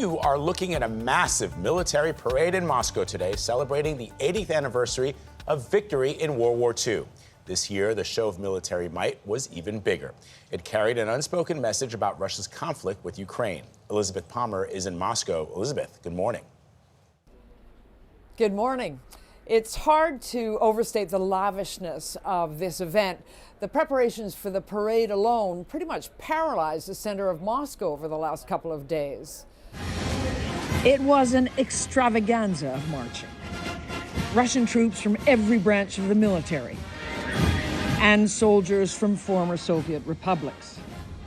you are looking at a massive military parade in Moscow today, celebrating the 80th anniversary of victory in World War II. This year, the show of military might was even bigger. It carried an unspoken message about Russia's conflict with Ukraine. Elizabeth Palmer is in Moscow. Elizabeth, good morning. Good morning. It's hard to overstate the lavishness of this event. The preparations for the parade alone pretty much paralyzed the center of Moscow over the last couple of days. It was an extravaganza of marching. Russian troops from every branch of the military and soldiers from former Soviet republics.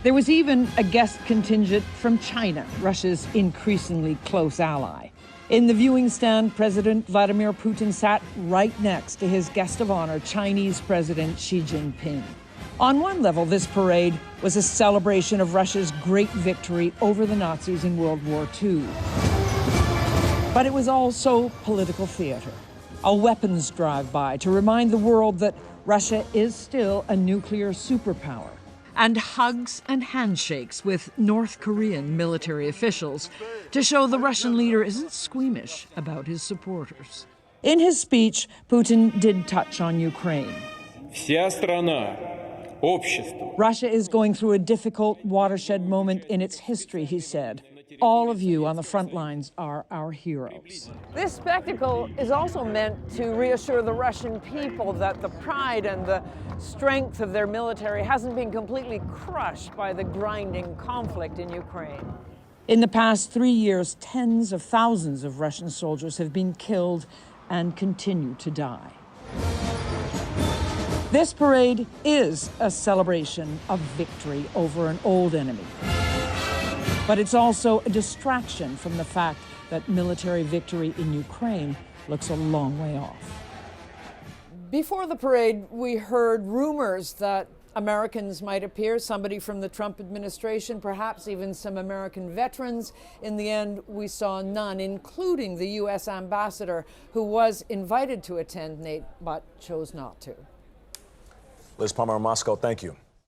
There was even a guest contingent from China, Russia's increasingly close ally. In the viewing stand, President Vladimir Putin sat right next to his guest of honor, Chinese President Xi Jinping. On one level, this parade was a celebration of Russia's great victory over the Nazis in World War II. But it was also political theater, a weapons drive-by to remind the world that Russia is still a nuclear superpower, and hugs and handshakes with North Korean military officials to show the Russian leader isn't squeamish about his supporters. In his speech, Putin did touch on Ukraine. Russia is going through a difficult watershed moment in its history, he said. All of you on the front lines are our heroes. This spectacle is also meant to reassure the Russian people that the pride and the strength of their military hasn't been completely crushed by the grinding conflict in Ukraine. In the past 3 years, tens of thousands of Russian soldiers have been killed and continue to die. This parade is a celebration of victory over an old enemy. But it's also a distraction from the fact that military victory in Ukraine looks a long way off. Before the parade, we heard rumors that Americans might appear, somebody from the Trump administration, perhaps even some American veterans. In the end, we saw none, including the U.S. ambassador, who was invited to attend, Nate, but chose not to. Liz Palmer in Moscow, thank you.